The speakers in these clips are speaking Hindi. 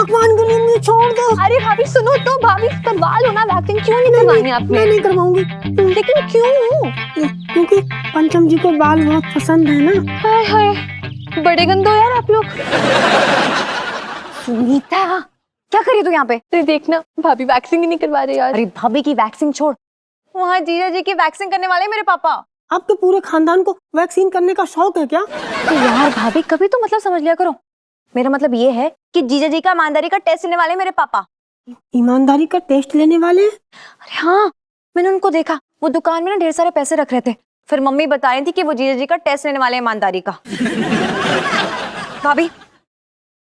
भगवान के लिए मुझे छोड़ दो। अरे भाभी सुनो तो, भाभी करवा लो ना वैक्सिंग, क्यों नहीं करवानी आपने? मैं नहीं करवाऊंगी। लेकिन क्यों? क्योंकि पंचम जी को बाल बहुत पसंद है ना। हाय हाय, बड़े गंदे हो यार आप लोग। सुनीता क्या करी तू यहाँ पे? अरे देखना भाभी वैक्सिंग ही नहीं करवा रहे यार। अरे भाभी की वैक्सिंग छोड़, वहाँ जीजा जी की वैक्सिंग करने वाले मेरे पापा। आपके पूरे खानदान को वैक्सीन करने का शौक है क्या? तो यार भाभी कभी तो मतलब समझ लिया करो। मेरा मतलब ये है कि जीजा जी का ईमानदारी का टेस्ट लेने वाले मेरे पापा। ईमानदारी का टेस्ट लेने वाले? अरे हाँ, मैंने उनको देखा, वो दुकान में ना ढेर सारे पैसे रख रहे थे। फिर मम्मी बता रही थी कि वो जीजा जी का टेस्ट लेने वाले ईमानदारी का। भाभी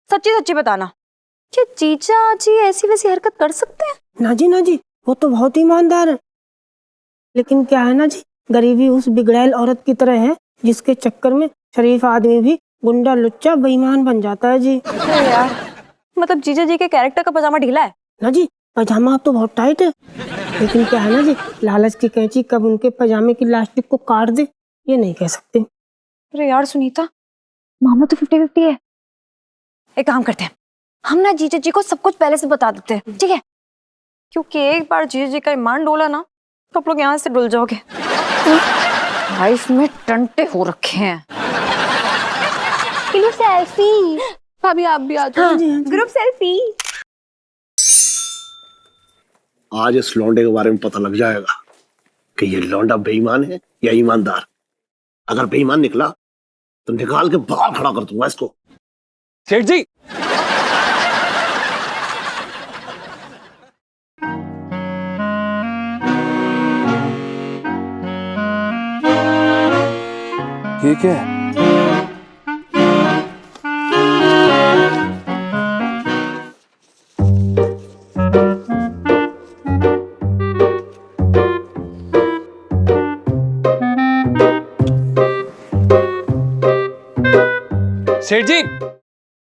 सच्ची सच्ची बताना, क्या जीजा जी ऐसी वैसी हरकत कर सकते हैं? ना जी, वो तो बहुत ईमानदार है। लेकिन क्या है ना जी, गरीबी उस बिगड़ैल औरत की तरह है जिसके चक्कर में शरीफ आदमी भी गुंडा लुच्चा बेईमान बन जाता है जी। अरे यार, मतलब जीजा जी के कैरेक्टर का पजामा ढीला है ना जी, पजामा तो बहुत टाइट है। लेकिन क्या है ना जी, लालच की कैंची कब उनके पजामे की लास्टिक को काट दे ये नहीं कह सकते। अरे यार सुनीता, मामला तो 50-50 है। एक काम करते हैं, हम ना जीजा जी को सब कुछ पहले से बता देते हैं, ठीक है? क्योंकि एक बार जीजा जी का ईमान डोला ना तो आप लोग यहाँ से डुल जाओगे। लाइफ में टंटे हो रखे हैं। सेल्फी भाभी आप भी आ जाओ। हाँ जी। Group selfie. आज इस लौंडे के बारे में पता लग जाएगा कि ये लौंडा बेईमान है या ईमानदार। अगर बेईमान निकला तो निकाल के बाहर खड़ा कर दूंगा इसको। सेठ जी, ये क्या है? सेठ जी,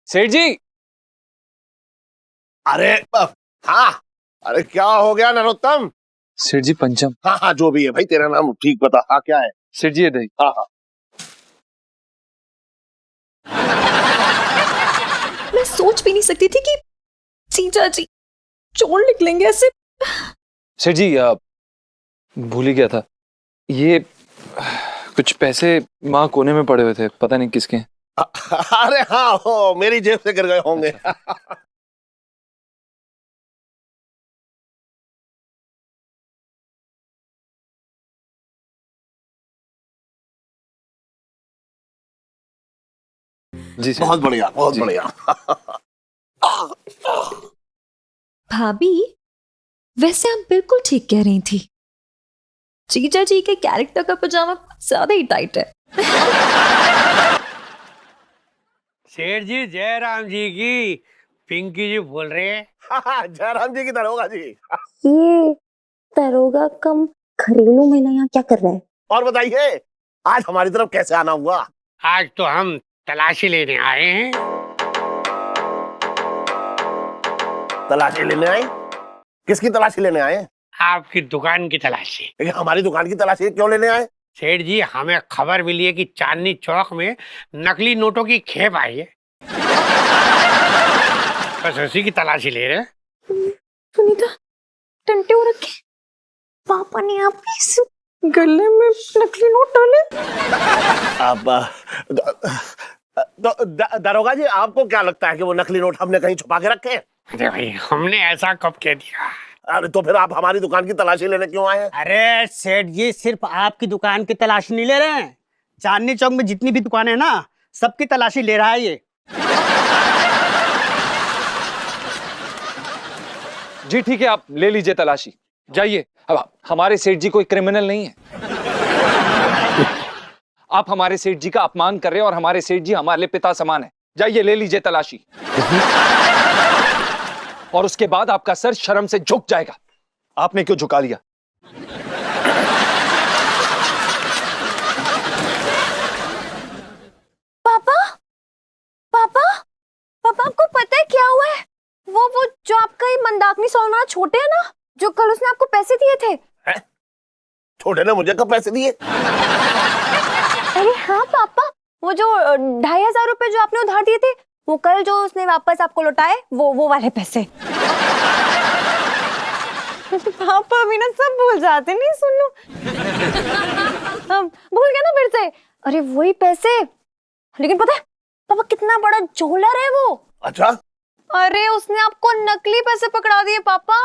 सेठ जी। अरे हाँ, अरे क्या हो गया नरोत्तम? सेठ जी पंचम। हाँ जो भी है भाई, तेरा नाम ठीक बता। हाँ क्या है? सेठ जी ये दही। हाँ। मैं सोच भी नहीं सकती थी कि जीजा जी चोर निकलेंगे ऐसे। सेठ जी भूल ही गया था, ये कुछ पैसे वहां कोने में पड़े हुए थे, पता नहीं किसके हैं। अरे हाँ, हो मेरी जेब से गिर गए होंगे। जी सेठ। बहुत बढ़िया, बहुत बढ़िया। भाभी वैसे आप बिल्कुल ठीक कह रही थी, जीजा जी के कैरेक्टर का पजामा ज्यादा ही टाइट है। शेर जी जयराम जी की पिंकी जी बोल रहे हैं। जयराम जी की दरोगा जी। ये दरोगा कम घरेलू महिला यहाँ क्या कर रहा है? और बताइए आज हमारी तरफ कैसे आना हुआ? आज तो हम तलाशी लेने आए हैं। तलाशी लेने आए? किसकी तलाशी लेने आए? आपकी दुकान की तलाशी। लेकिन हमारी दुकान की तलाशी क्यों लेने आए? सेठ जी हमें खबर मिली है कि चांदनी चौक में नकली नोटों की खेप आई है, बस उसी की तलाशी ले रहे हैं। सुनीता टंटे हो रखे, पापा ने आपके इस गले में नकली नोट डाले। अब दरोगा जी आपको क्या लगता है कि वो नकली नोट हमने कहीं छुपा के रखे हैं? अरे भाई हमने ऐसा कब कह दिया? अरे तो फिर आप हमारी दुकान की तलाशी लेने क्यों आए हैं? अरे सेठ जी सिर्फ आपकी दुकान की तलाशी नहीं ले रहे हैं, चांदनी चौक में जितनी भी दुकानें हैं ना सबकी तलाशी ले रहा है ये। जी ठीक है, आप ले लीजिए तलाशी, जाइए। अब हमारे सेठ जी कोई क्रिमिनल नहीं है। आप हमारे सेठ जी का अपमान कर रहे हैं और हमारे सेठ जी हमारे लिए पिता समान है। जाइए ले लीजिए तलाशी। और उसके बाद आपका सर शर्म से झुक जाएगा। आपने क्यों झुका लिया? पापा पापा पापा आपको पता है क्या हुआ है? वो जो आपका ये मंदाकिनी सोना छोटे है ना, जो कल उसने आपको पैसे दिए थे। छोटे ने मुझे कब पैसे दिए? अरे हाँ पापा, वो जो 2500 रुपए जो आपने उधार दिए थे वो कल जो उसने वापस आपको लौटाए वो वाले पैसे। पापा अभी ना सब भूल जाते, नहीं सुन लो। भूल गया ना फिर से। अरे वही पैसे। लेकिन पता है पापा कितना बड़ा झोलर है वो। अच्छा, अरे उसने आपको नकली पैसे पकड़ा दिए पापा।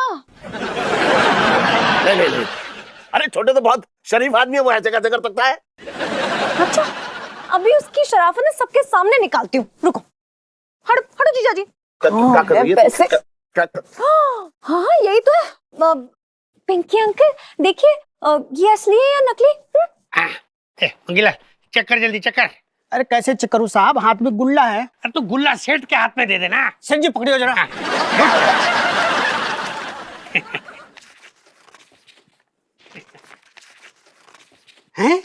नहीं, अरे छोटे तो बहुत शरीफ आदमी है, वो ऐसे कैसे कर सकता है? अच्छा, अभी उसकी शराफत ने सबके सामने निकालती हूँ, रुको। हटो हटो जीजा जी। क्या कर रही है? पैसे। हाँ यही तो है। पिंकी अंकल देखिए, ये असली है या नकली? मंगीलाल चक्कर, जल्दी चक्कर। अरे कैसे चेक करूं साहब, हाथ में गुल्ला है। अरे तो गुल्ला सेठ के हाथ में दे देना। सेठ जी पकड़ियो जरा। हैं?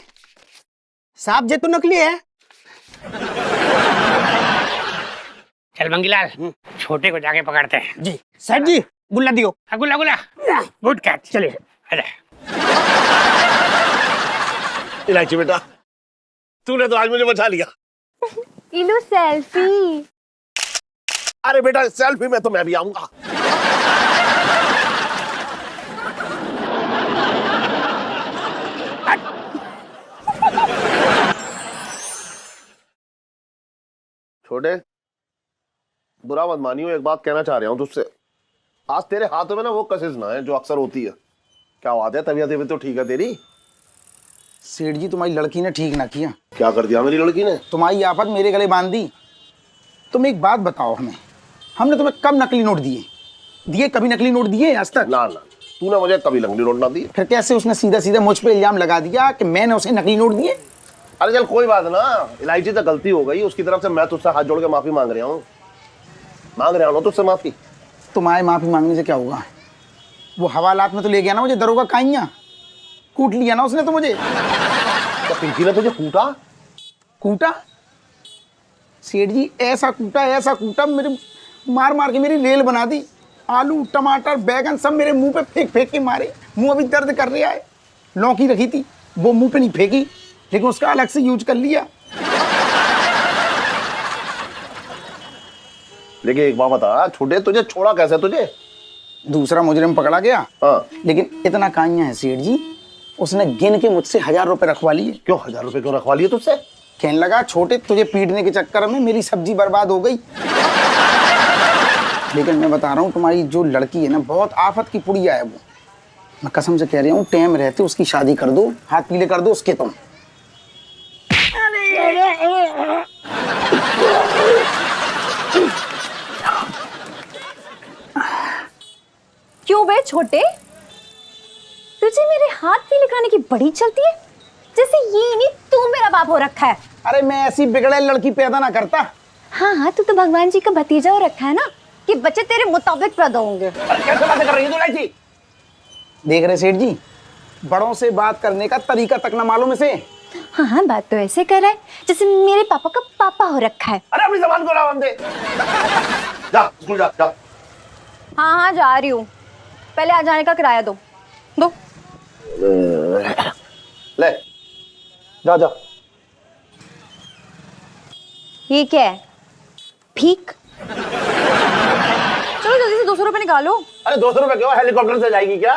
साहब ये तो नकली है। चल मंगीलाल, छोटे को जाके पकड़ते हैं। जी सेठ जी गुल्ला दियो। गुल्ला गुल्ला, गुड कैच। चलिए। अरे इलायची बेटा, तूने तो आज मुझे बचा लिया। इलो सेल्फी। अरे बेटा सेल्फी में तो मैं भी आऊंगा। छोटे, बुरा मत मानियो, एक बात कहना चाह रहा हूं तुझसे। आज तेरे हाथों में ना वो कशिश ना है जो अक्सर होती है। क्या बात है, तबीयत तो ठीक है तेरी? सेठ जी तुम्हारी लड़की ने ठीक ना किया। क्या कर दिया मेरी लड़की ने? तुम्हारी आफत मेरे गले बांध दी। तुम एक बात बताओ हमें, हमने तुम्हें कब नकली नोट दिए? कभी नकली नोट दिए आज तक? ना, तूने मुझे कभी नकली नोट ना दिए। फिर कैसे उसने सीधा सीधा मुझ पे इल्जाम लगा दिया कि मैंने उसे नकली नोट दिए? अरे चल कोई बात ना, इलायची तो गलती हो गई उसकी तरफ से, मैं तुझसे हाथ जोड़ के माफी मांग रहा हूँ ना तुझसे माफी। तुम्हारे माफी मांगने से क्या होगा? वो हवालात में तो ले गया ना मुझे दरोगा काइयां, कूट लिया ना उसने तो मुझे। तो पिंकी ने तुझे कूटा? सेठ जी ऐसा कूटा मेरे, मार मार के मेरी रेल बना दी। आलू टमाटर बैगन सब मेरे मुंह पे फेंक फेंक के मारे। मुंह अभी दर्द कर रहा है। लौकी रखी थी वो मुंह पे नहीं फेंकी, लेकिन उसका अलग से यूज कर लिया। लेकिन एक बात बता छोटे, तुझे छोड़ा कैसे तुझे? दूसरा मुजरिम पकड़ा गया। हाँ। लेकिन इतना काइयां है सेठ जी, उसने गिन के मुझसे 1000 रुपए रखवा लिए। क्यों 1000 रुपए क्यों रखवा लिए तुझसे? कहने लगा छोटे तुझे पीटने के चक्कर में मेरी सब्जी बर्बाद हो गई। लेकिन मैं बता रहा हूँ तुम्हारी जो लड़की है ना, बहुत आफत की पुड़िया है वो। मैं कसम से कह रही हूँ, टाइम रहते उसकी शादी कर दो, हाथ पीले कर दो उसके तुम। क्यों बे छोटे, तुझे मेरे हाथ पीले कराने की बड़ी चलती है, जैसे ये नहीं तू मेरा बाप हो रखा है। अरे मैं ऐसी बिगड़े लड़की पैदा ना करता। हाँ तू तो भगवान जी का भतीजा हो रखा है ना, कि बच्चे तेरे मुताबिक पैदा होंगे। कैसे बातें कर रही है तू इलायची? देख रहे सेठ जी, बड़ों से बात करने का तरीका तक ना मालूम इसे। हाँ बात तो ऐसे कर रहा है जैसे मेरे पापा का पापा हो रखा है। अरे अपनी जबान को लगाम दे। जा स्कूल जा। हाँ जा रही हूँ, पहले आ जाने का किराया दो। ले जा। ये क्या है, भीख? चलो जल्दी से 200 रुपए निकालो। अरे 200 रुपए क्यों, हेलीकॉप्टर से जाएगी क्या?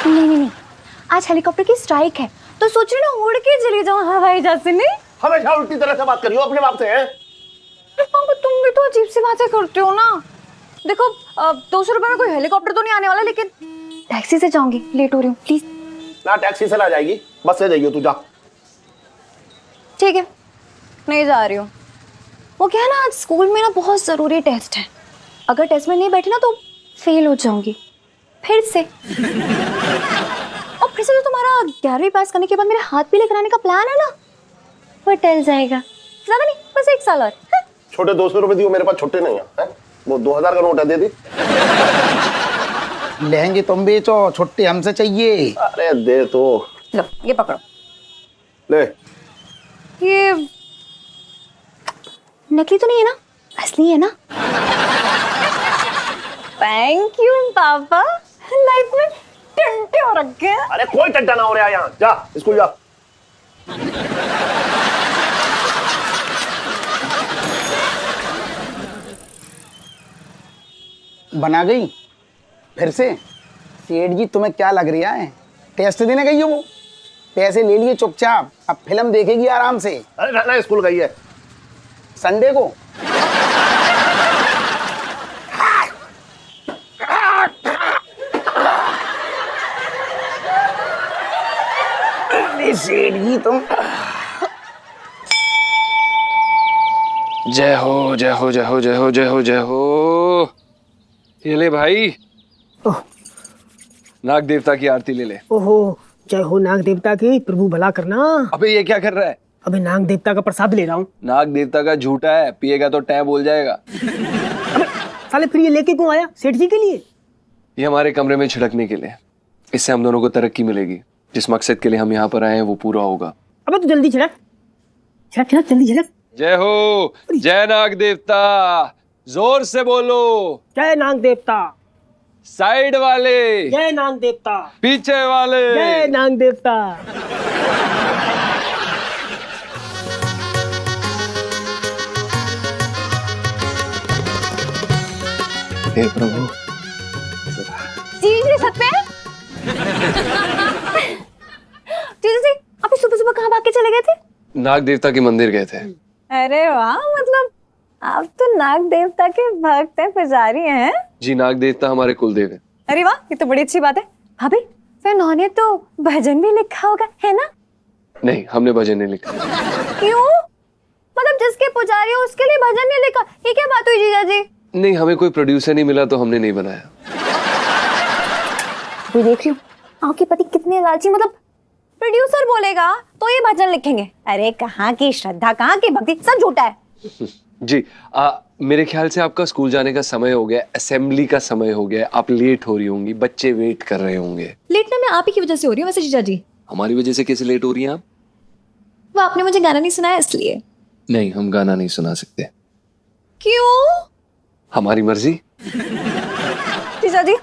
नहीं, आज हेलीकॉप्टर की स्ट्राइक है तो सोच रही ना उड़ के चली जाऊं हवाई जहाज से। नहीं हमेशा उल्टी तरह से बात करियो अपने बाप से। पापा तुम भी तो अजीब सी बातें करते हो ना। देखो 200 रुपए में कोई हेलीकॉप्टर तो नहीं आने वाला, लेकिन टैक्सी से जाऊंगी, लेट हो रही हूँ प्लीज। ना टैक्सी से ना जाएगी, बस से जाइयो तू। जा। ठीक है नहीं जा रही हूँ। वो क्या है ना, आज स्कूल में ना बहुत जरूरी टेस्ट है, अगर टेस्ट में नहीं बैठी ना तो फेल हो जाऊंगी फिर से। और फिर से जो तुम्हारा 11वीं पास करने के बाद मेरे हाथ पीले कराने का प्लान है ना, वो टल जाएगा। ज्यादा नहीं, बस 1 साल और। छोटे 200 रुपए दियो, मेरे पास छोटे नहीं है। वो 2000 का नोट है, दे दी। लहंगे तुम बेचो, छुट्टे हमसे चाहिए। अरे दे तो। लो ये पकड़ो। ले। ये नकली तो नहीं है ना, असली है ना? थैंक यू पापा, लाइफ में टंटे हो रखे हैं। अरे कोई टंटा ना हो रहा है यहाँ। जा स्कूल जा। बना गई फिर से? सेठ जी तुम्हें क्या लग रहा है, टेस्ट देने गई हो वो? पैसे ले लिए चुपचाप, अब फिल्म देखेगी आराम से। अरे ना ना, स्कूल गई है संडे को। अरे सेठ जी तुम। जय हो जय हो जय हो जय हो जय हो जय हो। ये ले भाई, ओह नाग देवता की आरती ले ले। ओहो, जय हो नाग देवता की, प्रभु भला करना। अबे ये क्या कर रहा है? अबे नाग देवता का प्रसाद ले रहा हूँ। नाग देवता का झूठा है, पिएगा तो टै बोल जाएगा। साले फिर ये लेके क्यों आया सेठ जी के लिए? ये हमारे कमरे में छिड़कने के लिए, इससे हम दोनों को तरक्की मिलेगी। जिस मकसद के लिए हम यहाँ पर आए हैं वो पूरा होगा। अबे तू जल्दी छिड़क छिड़क छिड़क, जल्दी छिड़क। जय हो जय नाग देवता, जोर से बोलो। जय नाग देवता, साइड वाले, जय नाग देवता, पीछे वाले, जय नाग देवता। हे प्रभु। जी छत पे। जी अभी सुबह सुबह कहाँ भाग के चले गए थे? नाग देवता के मंदिर गए थे। अरे वाह, मतलब आप तो नाग देवता के भक्त हैं, पुजारी हैं। जी, नाग देवता हमारे कुलदेव हैं। अरे वाह, ये तो बड़ी अच्छी बात है। भाभी फिर उन्होंने तो भजन भी लिखा होगा, है ना? नहीं, हमने भजन नहीं लिखा। क्यों? मतलब जिसके पुजारी हो उसके लिए भजन नहीं लिखा, ये क्या बात हुई जीजा जी? नहीं, हमें कोई प्रोड्यूसर नहीं मिला तो हमने नहीं बनाया। मैं देख रही हूँ आपके पति कितने लालची, मतलब प्रोड्यूसर बोलेगा तो ये भजन लिखेंगे। अरे कहाँ की श्रद्धा, कहाँ की भक्ति, सब झूठा है। जी, मेरे ख्याल से आपका स्कूल जाने का समय हो गया, असेंबली का समय हो गया, आप लेट हो रही होंगी, बच्चे वेट कर रहे होंगे। लेट ना मैं आप ही की वजह से हो रही हूँ वैसे जीजा जी। हमारी वजह से कैसे लेट हो रही हैं आप? वो आपने मुझे गाना नहीं सुनाया इसलिए। नहीं, हम गाना नहीं सुना सकते। क्यों? हमारी मर्जी। जीजा जी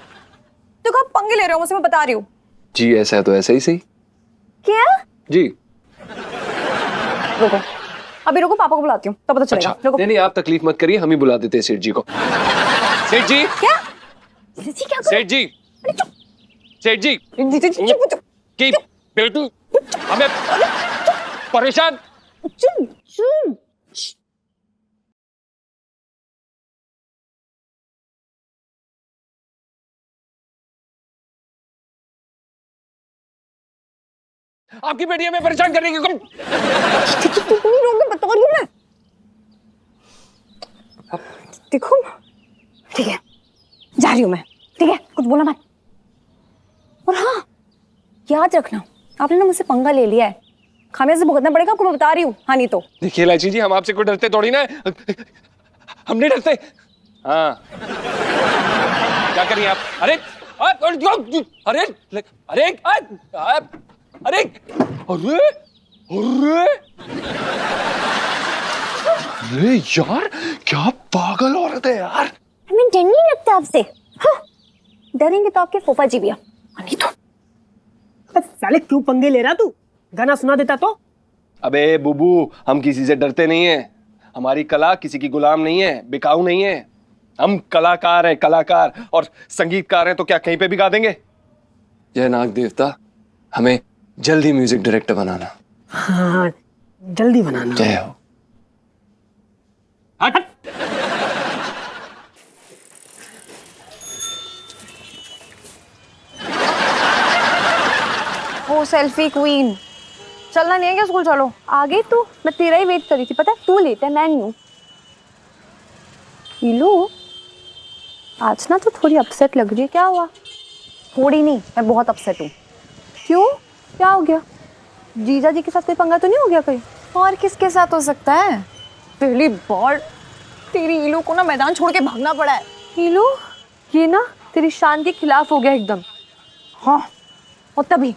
देखो आप पंगे ले रहे हो मुझसे, मैं बता रही हूँ। जी, ऐसा है तो ऐसा ही सही। क्या? जी। रुको अभी, रुको पापा को बुलाती हूँ तो पता चलेगा। अच्छा, रुको। नहीं आप तकलीफ मत करिए, हम ही बुला देते हैं सेठ जी को। सेठ जी। क्या? जीजा जी क्या कर सेठ जी। सेठ जी जीजा जी चुप चुप की बिल्कुल हमें परेशान। चुप चुप। आपकी बेटी हमें परेशान करने की कोई। बता रही हूँ मैं। देखो ठीक है, जा रही हूँ मैं, ठीक है, कुछ बोला मत। और हाँ याद रखना, आपने ना मुझसे पंगा ले लिया है, खामियाजा से भुगतना पड़ेगा आपको, मैं बता रही हूँ। हाँ नहीं तो। देखिए लाची जी, हम आपसे कोई डरते थोड़ी ना है। हम नहीं डरते। हाँ, क्या करिए आप? अरे अरे अरे अरे अरे अरे अरे यार, क्या पागल औरत है यार। हमें डर नहीं लगता आपसे। हाँ, डरेंगे तो आपके फूफा जी भी हैं, नहीं तो। बस साले क्यों पंगे ले रहा तू? गाना सुना देता तो। अबे बुबू, हम किसी से डरते नहीं है। हमारी कला किसी की गुलाम नहीं है, बिकाऊ नहीं है। हम कलाकार हैं, कलाकार, और संगीतकार हैं तो क्या कहीं पे भी गा देंगे? जय नाग देवता, हमें जल्दी म्यूजिक डायरेक्टर बनाना। हाँ जल्दी बनाना। जय हो। ओ सेल्फी क्वीन, चलना नहीं है क्या स्कूल? चलो आगे तू, मैं तेरा ही वेट कर रही थी, पता है तू लेट है मैं नहीं हूँ। हीलू आज ना तो थोड़ी अपसेट लग रही है, क्या हुआ? थोड़ी नहीं, मैं बहुत अपसेट हूँ। क्यों, क्या हो गया? जीजा जी के साथ कोई पंगा तो नहीं हो गया कोई? और किसके साथ हो सकता है? पहली बार तेरी हीलू को ना मैदान छोड़ के भागना पड़ा है। हीलू ये ना तेरी शान के खिलाफ हो गया एकदम। हाँ, और तभी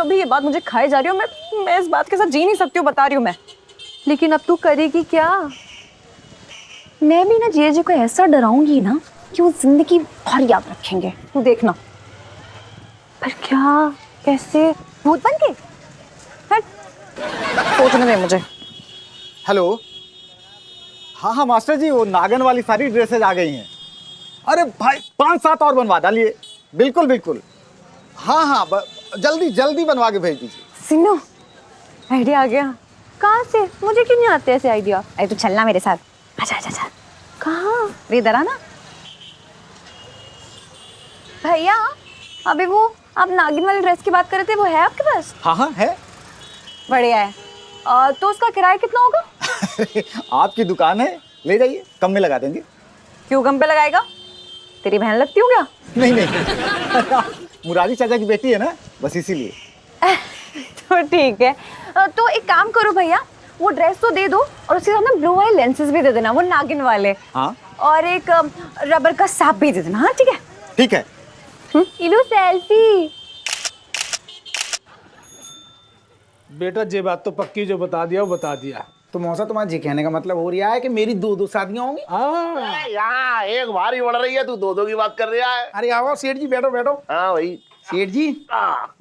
ये बात मुझे खाए जा रही हूँ। मैं इस बात के साथ जी नहीं सकती हूँ, बता रही हूँ मैं। लेकिन अब तू करेगी क्या? मैं भी ना जीजा जी को ऐसा डराऊंगी ना कि वो जिंदगी भर याद रखेंगे, तू देखना। पर क्या, कैसे? भूत बन के? हट, सोचने दे मुझे। हेलो, हाँ हाँ मास्टर जी, वो नागन वाली सारी ड्रेसेज आ गई हैं। अरे भाई 5-7 और बनवा डालिए। बिल्कुल बिल्कुल। हाँ हाँ, जल्दी जल्दी बनवा के भेज दीजिए। सिन्नू, आइडिया आ गया। कहाँ से? मुझे क्यों नहीं आते ऐसे आइडिया? अरे तू चलना मेरे साथ। अच्छा अच्छा अच्छा। कहाँ? इधर आना। भैया, अभी वो आप नागिन वाली ड्रेस की बात कर रहे थे, वो है आपके पास? हाँ हाँ है। बढ़िया है। तो उसका किराया कितना होगा? आपकी दुकान है, ले जाइए, कम में लगा देंगे। क्यों कम पे लगाएगा? तेरी बहन लगती हूँ क्या? नहीं नहीं मुरारी चाचा की बेटी है ना, बस इसीलिए। तो ठीक है। तो एक काम करो भैया, वो ड्रेस तो दे दो और उसके साथ ना ब्लू वाले लेंसेज भी दे देना, वो नागिन वाले। हाँ और एक रबर का सांप भी दे देना। हाँ ठीक है। ठीक है। इलू सेल्फी। बेटा ये बात तो पक्की, जो बता दिया वो बता दिया। तो मौसा, तुम्हारा जी कहने का मतलब हो रहा है कि मेरी 2 शादियां होंगी? हाँ, यहाँ एक बारी बढ़ रही है, तू 2 की बात कर रहा है। अरे आओ सेठ जी, बैठो बैठो। हाँ भाई। सेठ जी,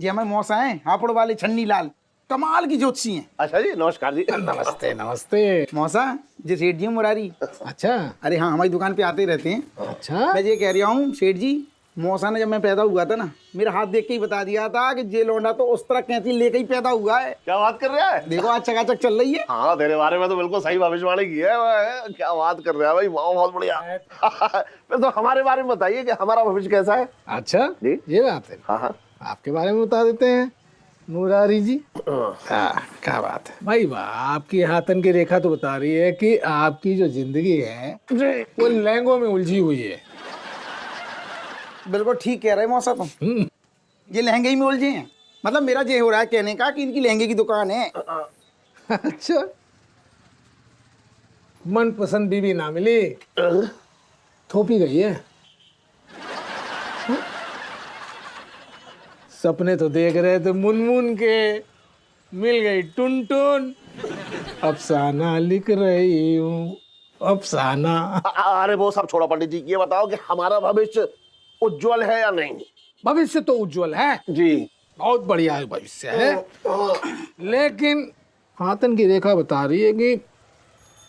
ये हमारे मौसा हैं, हापुड़ वाले छन्नी लाल, कमाल की ज्योतिषी हैं। अच्छा जी, नमस्कार जी। नमस्ते नमस्ते। मौसा, ये सेठ जी हैं मुरारी। अच्छा अरे हाँ, हमारी दुकान पे आते ही रहते हैं। अच्छा। मैं ये कह रहा हूँ सेठ जी, मौसा ने जब मैं पैदा हुआ था ना, मेरा हाथ देख के ही बता दिया था कि ये लौंडा तो उस तरह कैंची लेके ही पैदा हुआ है। क्या बात कर रहा है? देखो आज चकाचक चल रही है। हाँ, तेरे बारे में तो बिल्कुल सही भविष्यवाणी की है। क्या बात कर रहा है भाई, वाह बहुत बढ़िया। फिर तो हमारे बारे में बताइए कि हमारा भविष्य कैसा है। अच्छा जी? ये बात है। हाँ हाँ। आपके बारे में बता देते हैं मुरारी जी। क्या बात है भाई, वाह, आपकी हाथन की रेखा तो बता रही है कि आपकी जो जिंदगी है वो लहंगों में उलझी हुई है। बिल्कुल ठीक कह रहे हैं मौसा तुम। ये लहंगे ही में उलझे हैं। मतलब मेरा ये हो रहा है कहने का कि इनकी लहंगे की दुकान है। अच्छा, मन पसंद बीवी ना मिली, थोपी गई है। सपने तो देख रहे थे मुनमुन के, मिल गई टुनटुन, अफसाना लिख रही हूँ अफसाना। अरे वो सब छोड़ो पंडित जी, ये बताओ कि हमारा भविष्य उज्जवल है या नहीं? भविष्य तो उज्जवल है जी, बहुत बढ़िया भविष्य है, लेकिन हाथन की रेखा बता रही है कि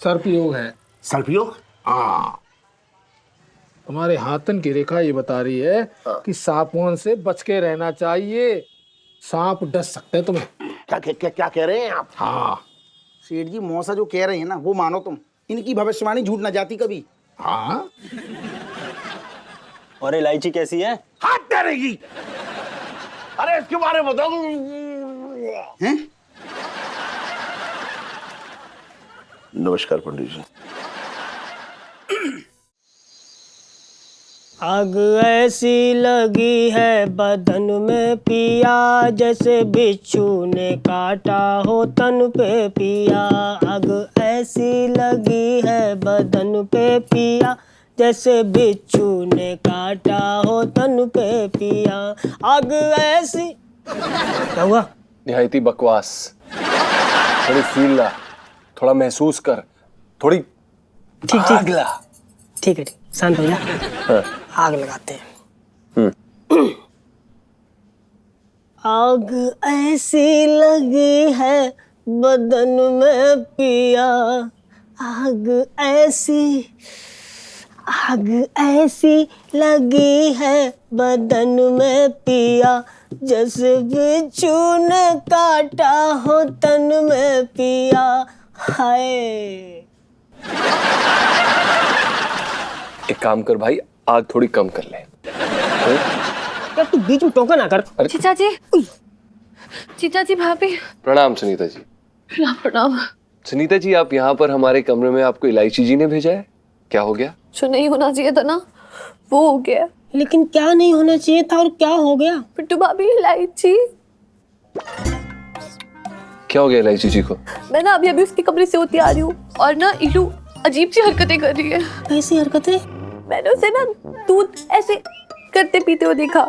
सर्पयोग है। सर्पयोग? हाँ, हमारे हाथन की रेखा ये बता रही है कि सांपों से बच के रहना चाहिए, सांप डस सकते हैं तुम्हें। क्या कह रहे हैं आप? हाँ सेठ जी, मौसा जो कह रहे हैं ना वो मानो तुम, इनकी भविष्यवाणी झूठ ना जाती कभी। हाँ। और इलायची कैसी है? हाथ तेरेगी। अरे इसके बारे में बताओ। हैं? नमस्कार पंडित जी। आग ऐसी लगी है बदन में पिया, जैसे बिच्छू ने काटा हो तन पे पिया। आग ऐसी लगी है बदन पे पिया, जैसे बिच्छू ने काटा हो तन पे पिया। आग ऐसी। क्या हुआ? निहायती बकवास। थोड़ी फील ला, थोड़ा महसूस कर, थोड़ी आग ला। ठीक है, शांत हो जा। हाँ। आग लगाते हैं। आग ऐसी लगी है बदन में पिया, आग ऐसी लगी है बदन में पिया, जैसे बिच्छू ने काटा हो तन में पिया। हाय। एक काम कर भाई, आग थोड़ी कम कर ले। यार तू बीच में टोका ना कर। जीजा जी भाभी। प्रणाम सुनीता जी। प्रणाम। सुनीता जी, आप यहाँ पर हमारे कमरे में आपको इलायची जी ने भेजा है, क्या हो गया? जो नहीं होना चाहिए था ना वो हो गया। लेकिन क्या नहीं होना चाहिए था और क्या हो गया? पिट्टू भाभी, इलायची। क्या हो गया इलायची जी को? मैं ना अभी उसके कमरे से होती आ रही हूँ और ना इलू अजीब सी हरकतें कर रही है। कैसी हरकतें? मैंने उसे ना दूध ऐसे करते पीते हुए देखा।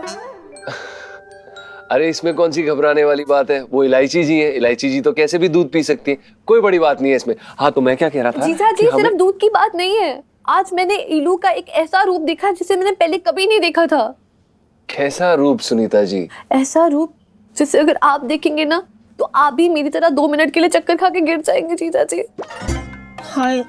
अरे इसमें कौन सी घबराने वाली बात है, वो इलायची जी है, इलायची जी तो कैसे भी दूध पी सकती है, कोई बड़ी बात नहीं है इसमें। हाँ तो मैं क्या कह रहा था जीजा जी, सिर्फ दूध की बात नहीं है, आज मैंने इलू का एक ऐसा रूप देखा जिसे मैंने पहले कभी नहीं देखा था। कैसा रूप सुनीता जी? ऐसा रूप जिसे अगर आप देखेंगे ना तो आप भी मेरी तरह 2 मिनट के लिए चक्कर खा के गिर जाएंगे जीजा जी। हाय,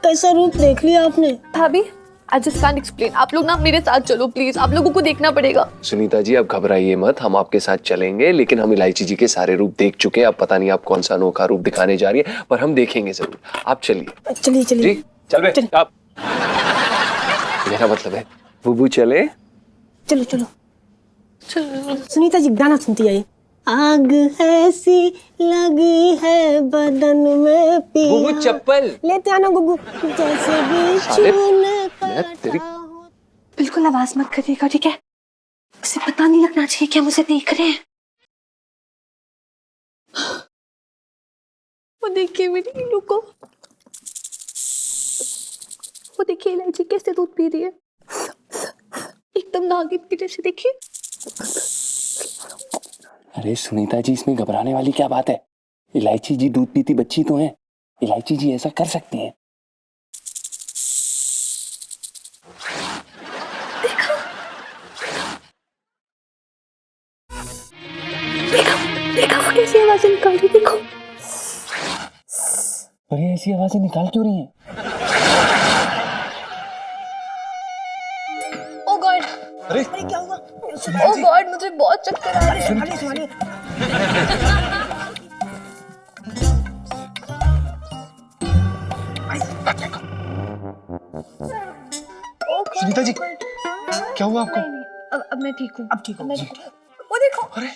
कैसा रूप देख लिया आपने? भाभी, I just can't explain. आप लोग ना मेरे साथ चलो प्लीज, आप लोगों को देखना पड़ेगा। सुनीता जी आप घबराइए मत, हम आपके साथ चलेंगे, लेकिन हम इलायची जी के सारे रूप देख चुके हैं। अब पता नहीं आप कौन सा अनोखा रूप दिखाने जा रही है, पर हम देखेंगे जरूर। आप चलिए। चलिए चलिए जी चल बे आप। मेरा मतलब है बुबू चले। चलो चलो। सुनीता जी गाना सुनती आइए। आग ऐसी लगी है बदन में पिया। बुबू चप्पल लेते आना गुगु, जैसे बिच्छू ने काटा हो। बिल्कुल आवाज मत करिएगा, ठीक है? उसे पता नहीं लगना चाहिए कि हम उसे देख रहे हैं। वो देखिए मेरी नीलू को, वो देखिए इलायची कैसे दूध पी रही है, एकदम नागिन की जैसे। देखिए। अरे सुनीता जी इसमें घबराने वाली क्या बात है? इलायची जी दूध पीती बच्ची तो हैं, इलायची जी ऐसा कर सकती हैं। देखो वो कैसी आवाजें निकाल रही, देखो। पर ये ऐसी आवाजें निकाल क्यों रही हैं? ओ गॉड, अरे क्या हुआ? ओ गॉड, मुझे बहुत चक्कर आ रहे हैं। संभालिए संभालिए। सुनीता जी क्या हुआ आपको? अब मैं ठीक हूँ। अब ठीक हो। वो देखो। अरे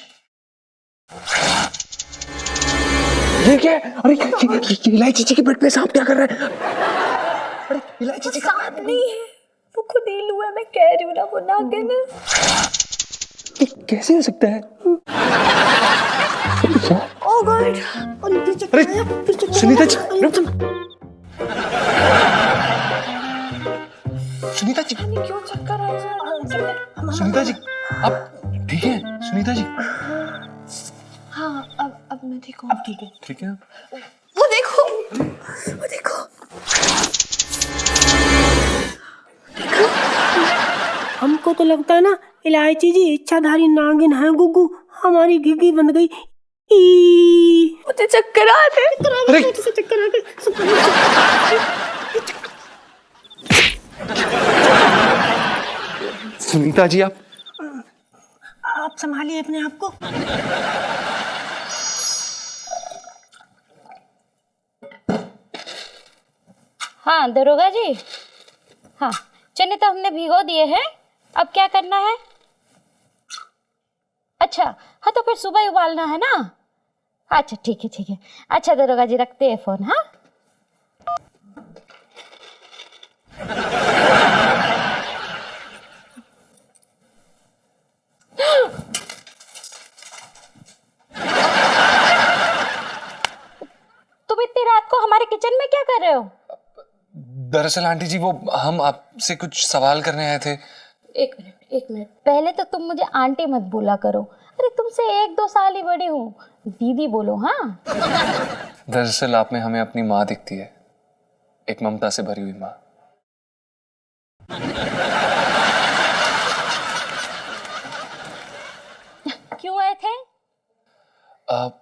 ये क्या है? अरे ये इलायची जी के पेट पे सांप क्या कर रहा है? अरे इलायची जी सांप नहीं है, वो खुद ही नीलू है, मैं कह रही हूँ ना, वो नागिन है। कैसे हो सकता है? ओ गॉड। अरे सुनीता जी सुनीता जी क्यों चक्कर आ रहा है? सुनीता जी आप ठीक है? सुनीता जी हाँ अब मैं ठीक हूँ। अब ठीक है। ठीक है। वो देखो, वो देखो। हमको तो लगता है ना इलायची जी इच्छाधारी नागिन है गुगु, हमारी घिघी बन गई। मुझे चक्कर आ रहे हैं। अरे चक्कर आ गए। सुनीता जी आप संभालिए अपने आप को। हाँ दरोगा जी, हाँ चने तो हमने भिगो दिए हैं, अब क्या करना है? अच्छा हाँ, तो फिर सुबह ही उबालना है ना? अच्छा ठीक है ठीक है। अच्छा दरोगा जी रखते हैं फोन। हाँ तुम इतनी रात को हमारे किचन में क्या कर रहे हो? दरअसल आंटी जी वो हम आपसे कुछ सवाल करने आए थे। एक मिनट, पहले तो तुम मुझे आंटी मत बोला करो। अरे तुमसे 1-2 साल ही बड़ी हूँ, दीदी बोलो। हाँ दरअसल आप में हमें अपनी माँ दिखती है, एक ममता से भरी हुई माँ। क्यों आए थे?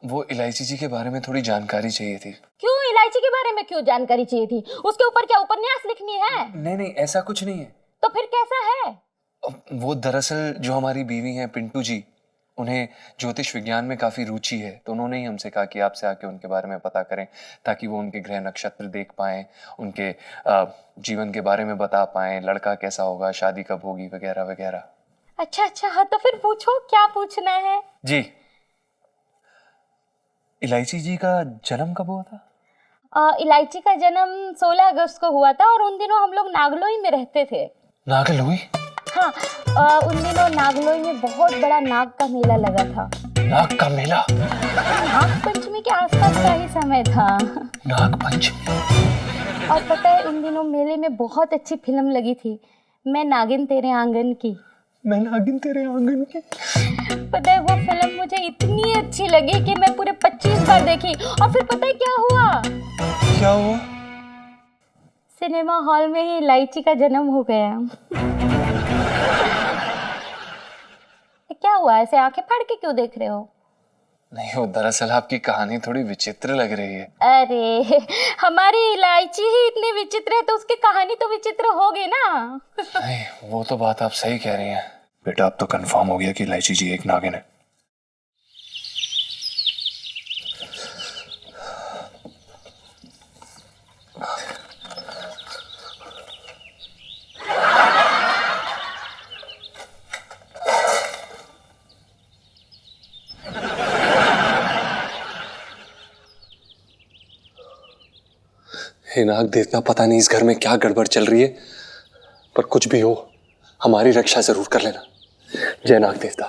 वो इलायची जी के बारे में थोड़ी जानकारी चाहिए थी। क्यों इलायची के बारे में क्यों जानकारी चाहिए थी? उसके ऊपर क्या उपन्यास लिखनी है? नहीं ऐसा कुछ नहीं है। तो फिर कैसा है? वो दरअसल जो हमारी बीवी हैं पिंटू जी, उन्हें ज्योतिष विज्ञान में काफी रुचि है, तो उन्होंने ही हमसे कहा कि आपसे आके उनके बारे में पता करें, ताकि वो उनके ग्रह नक्षत्र देख पाएं, उनके जीवन के बारे में बता पाएं, लड़का कैसा होगा, शादी कब होगी, वगैरह वगैरह। अच्छा हाँ, तो फिर पूछो, क्या पूछना है? जी इलायची जी का जन्म कब हुआ था? इलायची का जन्म 16 अगस्त को हुआ था, और उन दिनों हम लोग नागलोई में रहते थे। नागलोई? हाँ, उन दिनों नागलोई में बहुत बड़ा नाग का मेला लगा था। नाग का मेला? नाग पंचमी के आसपास का ही समय था। नाग पंचमी? और पता है उन दिनों मेले में बहुत अच्छी फिल्म लगी थी, मैं नागिन तेरे आंगन की। मैं नागिन तेरे आंगन की? पता है वो फिल्म मुझे इतनी अच्छी लगी कि मैं पूरे 25 बार देखी। और फिर पता है क्या हुआ? क्या हुआ? सिनेमा हॉल में ही इलायची का जन्म हो गया। क्या हुआ, ऐसे आंखें फाड़ के क्यों देख रहे हो? नहीं, वो दरअसल आपकी कहानी थोड़ी विचित्र लग रही है। अरे हमारी इलायची ही इतनी विचित्र है तो उसकी कहानी तो विचित्र होगी ना। नहीं, वो तो बात आप सही कह रही हैं। बेटा, अब तो कंफर्म हो गया कि इलायची जी एक नागिन है। हे नाग देवता, पता नहीं इस घर में क्या गड़बड़ चल रही है, पर कुछ भी हो हमारी रक्षा जरूर कर लेना। जय नाग देवता।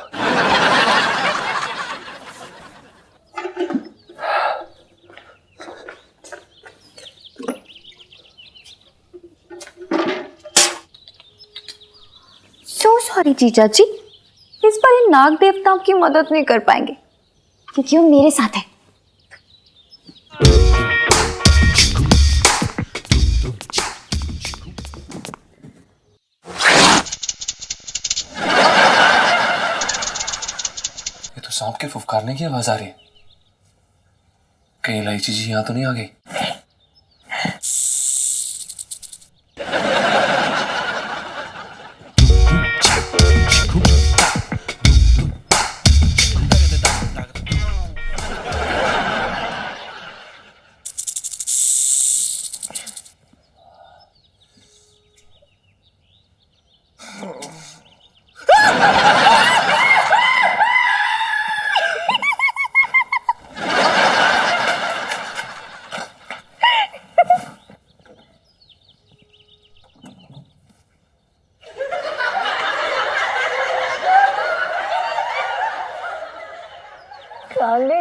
सो सॉरी जीजा जी, इस बार इन नाग देवताओं की मदद नहीं कर पाएंगे क्योंकि वो मेरे साथ है। ये तो सांप के फुफकारने की आवाज आ रही है। कहीं इलायची जी यहाँ तो नहीं आ गई?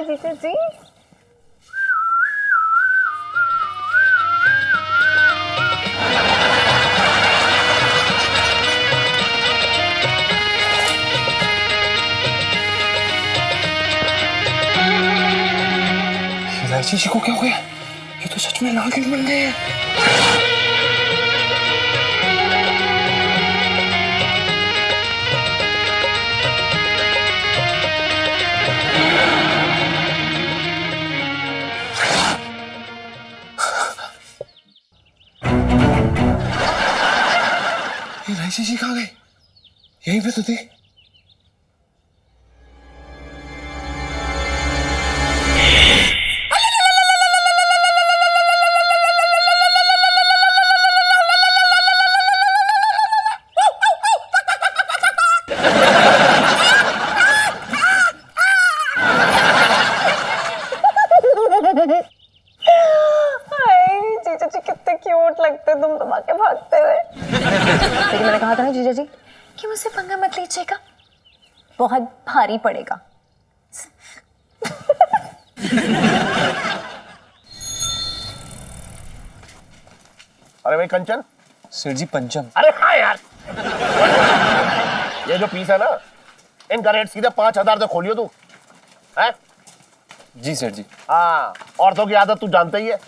जीजा जी इलायची जी को क्या हो गया? ये तो सच में नागिन बन गए हैं। इलायची जी कहाँ गए? यहीं पे तो थी। जीजा जी कितने क्यूट लगते तुम दबा के भागते हुए। लेकिन मैंने कहा था ना जीजा जी कि मुझसे पंगा मत लीजिएगा, बहुत भारी पड़ेगा। अरे भाई कंचन। सेठ जी पंचम। अरे हाँ यार, ये जो पीस है ना, इनका रेट सीधे 5,000 से खोलियो तू है। जी सेठ जी। हाँ, औरतों की आदत तू जानता ही है,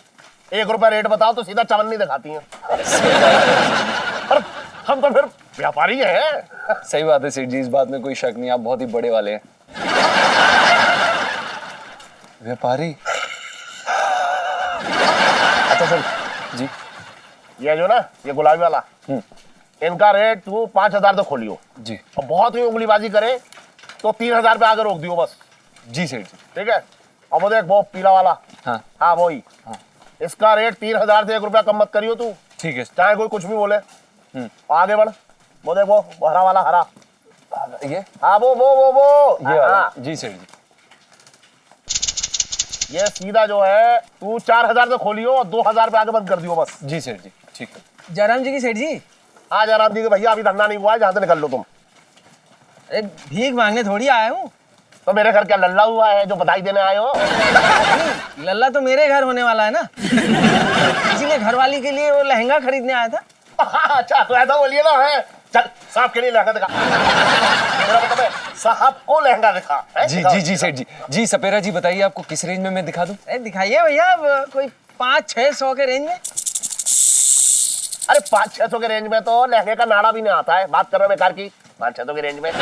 1 रुपया रेट बताओ तो सीधा चवन्नी दिखाती हैं। पर हम तो फिर व्यापारी हैं। सही बात है सेठ जी, इस बात में कोई शक नहीं, आप बहुत ही बड़े वाले हैं। व्यापारी? अच्छा सुन जी। ये जो ना, ये गुलाबी वाला, इनका रेट तू 5,000 तो खोलियो जी। और बहुत ही उंगलीबाजी करे तो 3,000 पे आगे रोक दियो बस। जी सेठ जी। ठीक है। अब वो देख वो पीला वाला, हाँ हाँ वही, हाँ। इसका रेट 3,000 से 1 रुपया कम मत करियो तू, ठीक है। चाहे कोई कुछ भी बोले। आगे बढ़, वो देख वो हरा वाला, हरा ये, हाँ वो ये वाला। हाँ। जी सेठ जी। ये सीधा जो है तू 4,000 से खोलियो और 2,000 पे आगे बंद कर दियो बस। जी सेठ जी, ठीक है। जयराम जी की सेठ जी। हाँ जयराम जी के भैया, अभी धंधा नहीं हुआ है, जहाँ से निकल लो तुम। अरे भीख मांगने थोड़ी आया हूँ। तो मेरे घर क्या लल्ला हुआ है जो बधाई देने आए हो? लल्ला तो मेरे घर होने वाला है ना। इसीलिए घरवाली के लिए वो लहंगा खरीदने आया था। अच्छा तो ऐसा बोलिए ना, है चल साहब के लिए लहंगा दिखा। मेरा मतलब है साहब को लहंगा दिखा। जी जी जी सेठ जी। जी सपेरा जी बताइए, आपको किस रेंज में मैं दिखा दूं? अरे दिखाइए भैया, कोई 500-600 के रेंज में। अरे 500-600 के रेंज में तो लहंगे का नाड़ा भी नहीं आता है, बात कर रहे हो बेकार की। 500-600 की रेंज में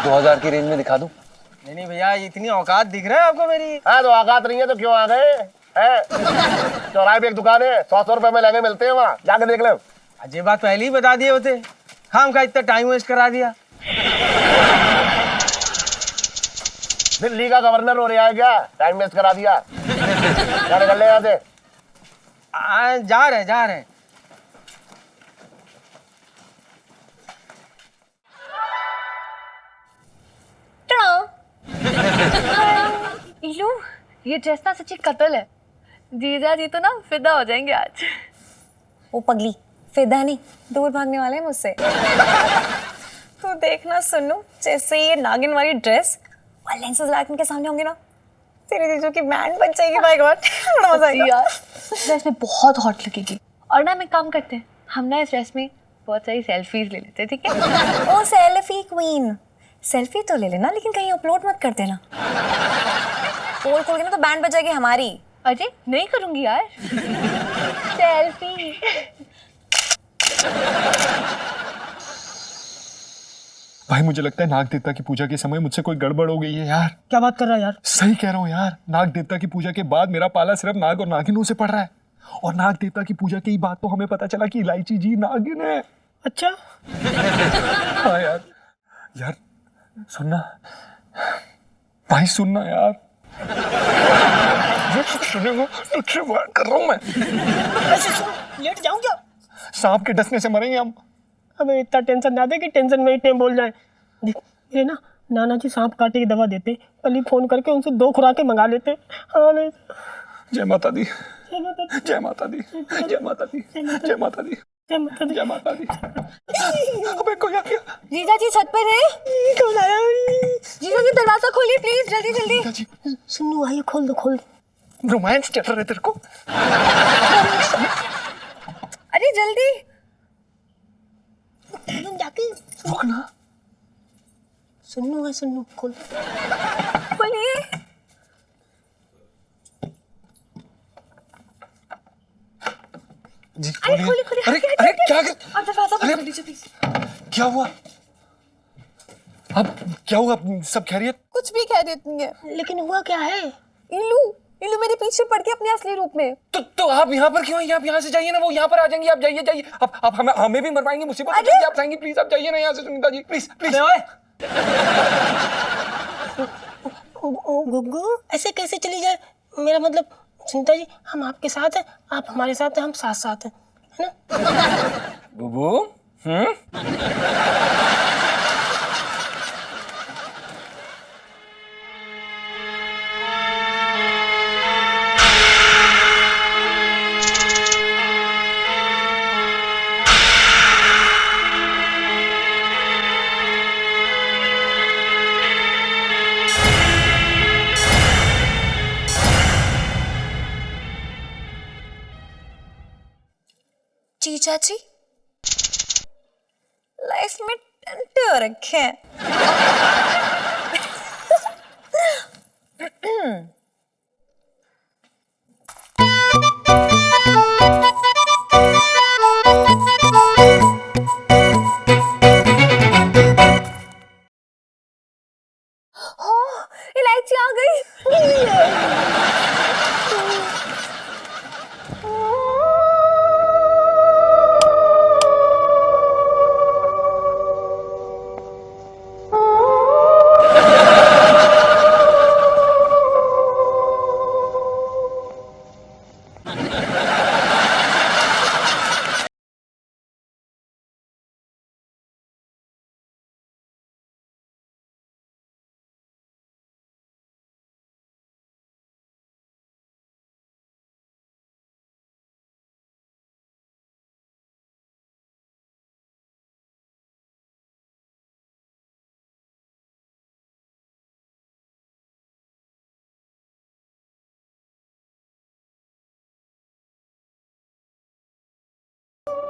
2,000 की रेंज में दिखा दूं? नहीं भैया, इतनी औकात दिख रहा है आपको मेरी? हाँ तो औकात नहीं है तो क्यों आ गए? चौराहे पे एक दुकान है, 100 रुपए में लहंगे मिलते हैं, वहाँ जाके देख ले। ये बात पहले ही बता दिए होते, खाम खा इतना टाइम वेस्ट करा दिया। दिल्ली का गवर्नर हो रहा है क्या? टाइम वेस्ट करा दिया। क्या निकल ले यहाँ से? जा रहे। इलू, ये ड्रेस ना सच्ची कत्ल है। जीजा जी तो ना फिदा हो जाएंगे आज। वो पगली फिदा नहीं, दूर भागने वाले हैं मुझसे। तू देखना सुनू, जैसे ये नागिन वाली ड्रेस और लेंसेज लगा के उनके सामने होंगे ना, तेरे जीजू की बैंड बच जाएगी। बाय गॉड, बड़ा मजा आएगा यार। ड्रेस में बहुत हॉट लगेगी। और ना हम एक काम करते हैं, हम ना इस ड्रेस में बहुत सारी सेल्फीज ले लेते हैं, ठीक है? ओ सेल्फी क्वीन, सेल्फी तो ले लेना लेकिन कहीं अपलोड मत कर देना। पोल खोल के ना तो बैंड बच जाएगी हमारी। अरे नहीं करूंगी यार। सेल्फी। भाई मुझे लगता है नाग देवता की पूजा के समय मुझसे कोई गड़बड़ हो गई है यार। क्या बात कर रहा है यार? सही कह रहा हूँ यार, नाग देवता की पूजा के बाद मेरा पाला सिर्फ नाग और नागिनों से पड़ रहा है। और नाग देवता की पूजा के ही बाद तो हमें पता चला कि इलायची जी नागिन है। अच्छा। हाँ यार सुनना भाई, सुनना यार। सुनेगा तुझसे बात कर रहा हूँ मैं। ऐसे सुन, लेट जाऊं क्या? सांप के डसने से मरेंगे हम। हमें इतना टेंशन ना दे कि टेंशन में ही टाइम बोल जाए। देख मेरे ना नाना जी सांप काटे की दवा देते, कल ही फोन करके उनसे 2 खुराकें मंगा लेते। हाँ नहीं। जय माता दी, जय माता दी, जय माता दी, जय माता दी, जय माता दी, जय माता दी, जय माता दी। अबे कोई आ गया। जीजा जी छत पर है। कौन आया? जीजा जी दरवाजा खोलिए प्लीज, जल्दी जल्दी। सुनो आइए, खोल दो। रोमांस चल रहा है तेरे को? अरे जल्दी जाके रुकना। सुनो खोल। खोलिए। जी अरे खोलिए। अरे क्या कर? अब दरवाजा बंद कर दीजिए प्लीज। क्या हुआ? अब क्या हुआ? सब खैरियत? कुछ भी कह देती है। लेकिन हुआ क्या है? इल्लू मेरे पीछे पड़ के अपने असली रूप में। तो आप यहाँ पर क्यों हैं? आप यहाँ से जाइए ना, वो यहाँ पर आ जाएंगे। आप जाइए। आप हमें भी मरवाएंगे, मुसीबत हो जाएगी। आप जाएंगे प्लीज, आप जाइए ना यहाँ से। सुनीता जी प्लीज। गुग्गू ऐसे कैसे चली जाए? मेरा मतलब सुनीता जी, हम आपके साथ हैं, आप हमारे साथ हैं, हम साथ हैं, है ना? बुबू जीजा जी लाइफ में टंटे हो रखे हैं। इलायची आ गई।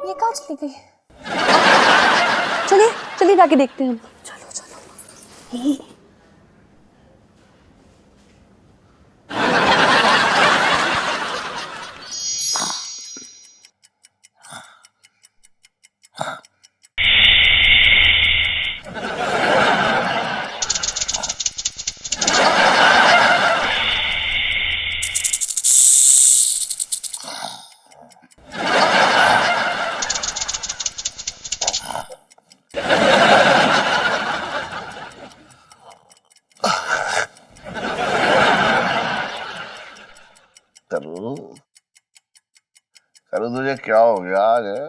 ये कहाँ चली गई? चलिए जाके देखते हैं हम। चलो। क्या हो गया आज है?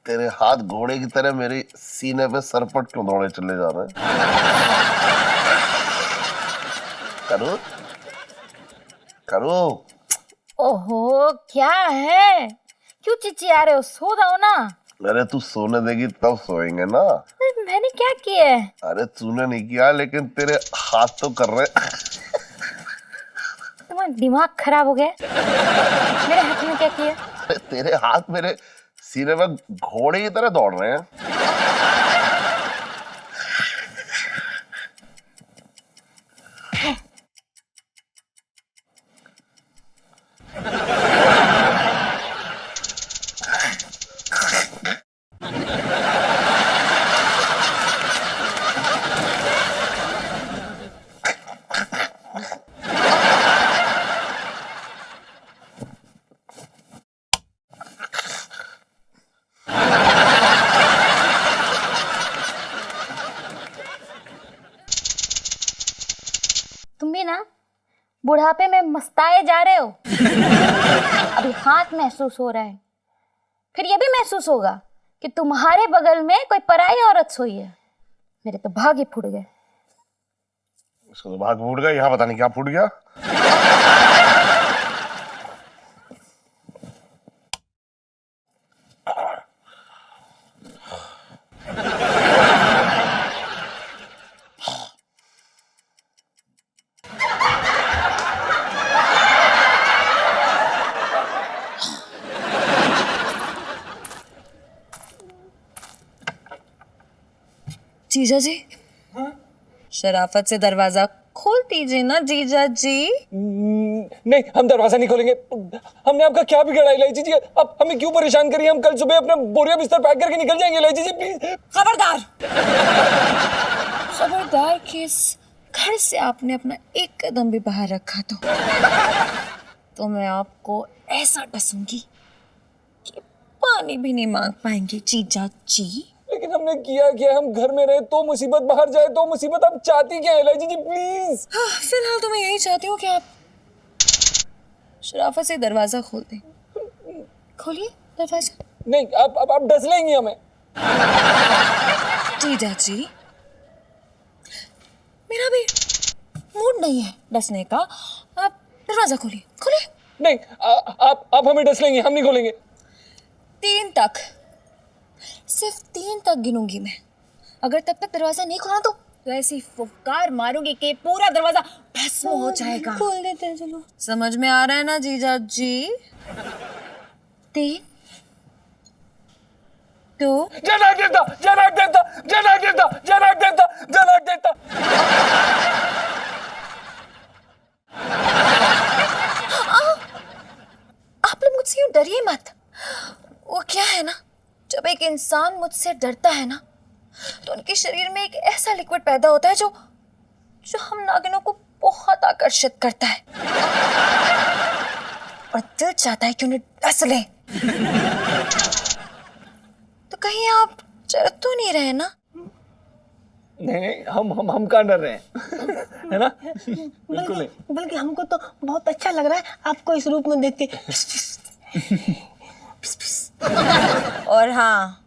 तेरे हाथ घोड़े की तरह मेरे सीने पे सरपट क्यों दौड़े चले जा रहे हैं? करो करो। ओहो क्या है, क्यों चिचिया रहे हो? सो जाओ ना। अरे तू सोने देगी तब सोएंगे ना। अरे मैंने क्या किया है? अरे तूने नहीं किया, लेकिन तेरे हाथ तो कर रहे। तुम्हारा दिमाग खराब हो गया? मेरे हाथ में क्या किया? अरे तेरे हाथ मेरे सीने में घोड़े की तरह दौड़ रहे हैं। तुम भी ना बुढ़ापे में मस्ताए जा रहे हो। अभी हाथ महसूस हो रहा है, फिर ये भी महसूस होगा कि तुम्हारे बगल में कोई पराई औरत सोई है। मेरे तो भाग ही फूट गए। इसको तो भाग फूट गया, यहाँ पता नहीं क्या फूट गया। जीजा जी, शराफत से दरवाजा खोल दीजिए ना जीजा जी। नहीं, हम दरवाजा नहीं खोलेंगे। हमने आपका क्या बिगाड़ा इलायची जी? अब हमें क्यों परेशान करिए? हम कल सुबह अपना बोरिया बिस्तर पैक करके निकल जाएंगे। इलायची जी प्लीज। खबरदार! खबरदार कि इस घर से आपने अपना एक कदम भी बाहर रखा तो मैं आपको ऐसा डसूंगी कि पानी भी नहीं मांग पाएंगे जीजा जी। लेकिन हमने किया क्या? हम घर में रहे तो मुसीबत, बाहर जाए तो मुसीबत। आप चाहती क्या है इलायची जी प्लीज? हाँ, फिलहाल तो मैं यही चाहती हूँ कि आप शराफत से दरवाजा खोल दें। खोलिए दरवाजा। नहीं, आप डस लेंगी हमें। जीजा जी, मेरा भी मूड नहीं है डसने का। आप दरवाजा खोलिए, खोलिए। नहीं, आप हमें डस लेंगी, हम नहीं खोलेंगे। 3 तक, सिर्फ 3 तक गिनूंगी मैं। अगर तब तक दरवाजा नहीं खोला तो ऐसी फुफकार मारूंगी कि पूरा दरवाजा भस्म हो जाएगा। खोल देते हैं, चलो। समझ में आ रहा है ना जीजा जी? 3 2 जनक देवता, जनक देवता, जनक देवता, जनक देवता, जनक देवता। आप लोग मुझसे यूं डरिए मत। वो क्या है ना, जब एक इंसान मुझसे डरता है ना तो उनके शरीर में एक ऐसा लिक्विड पैदा होता है जो हम नागिनों को बहुत आकर्षित करता है और दिल चाहता है कि उन्हें डस ले। तो कहीं आप डर तो नहीं रहे ना? नहीं, हम कहाँ डर रहे हैं। है ना? बिल्कुल नहीं। बल्कि हमको तो बहुत अच्छा लग रहा है आपको इस रूप में देख के। और हाँ,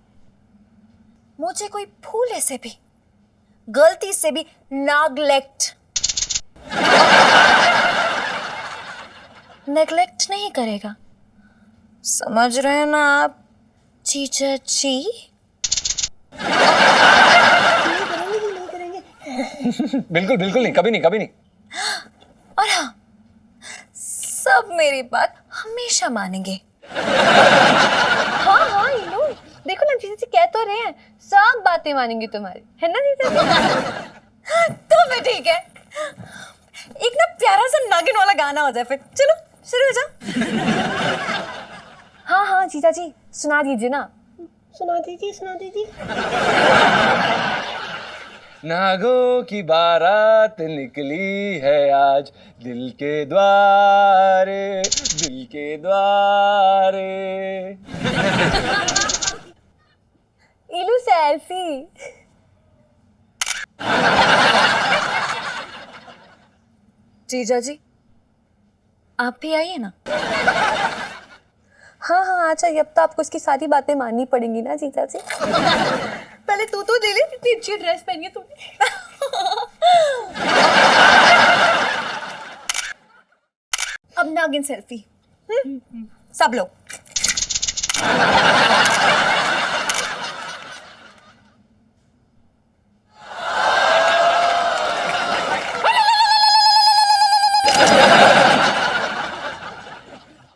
मुझे कोई भूले से भी, गलती से भी नेग्लेक्ट नहीं करेगा। समझ रहे हैं ना आप जीजा जी? बिल्कुल बिल्कुल नहीं, कभी नहीं, कभी नहीं। और हाँ, सब मेरी बात हमेशा मानेंगे। हाँ हाँ इलू, देखो ना जीजा जी कह तो रहे हैं, सब बातें मानेंगी तुम्हारी, है ना जीजा जी? तो फिर ठीक है, एक ना प्यारा सा नागिन वाला गाना हो जाए फिर। चलो शुरू हो जाओ। हाँ हाँ जीजा जी सुना दीजिए ना। सुना दीजिए, सुना दीजिए। नागों की बारात निकली है आज दिल के द्वारे, दिल के द्वारे। इलू सेल्फी। जीजा जी, आप भी आइए ना। हाँ हाँ आ जाइए, अब तो आपको इसकी सारी बातें माननी पड़ेंगी ना जीजा जी। पहले तू तो दे ले, कितनी अच्छी ड्रेस पहनी है तूने। अब नागिन सेल्फी, सब लोग।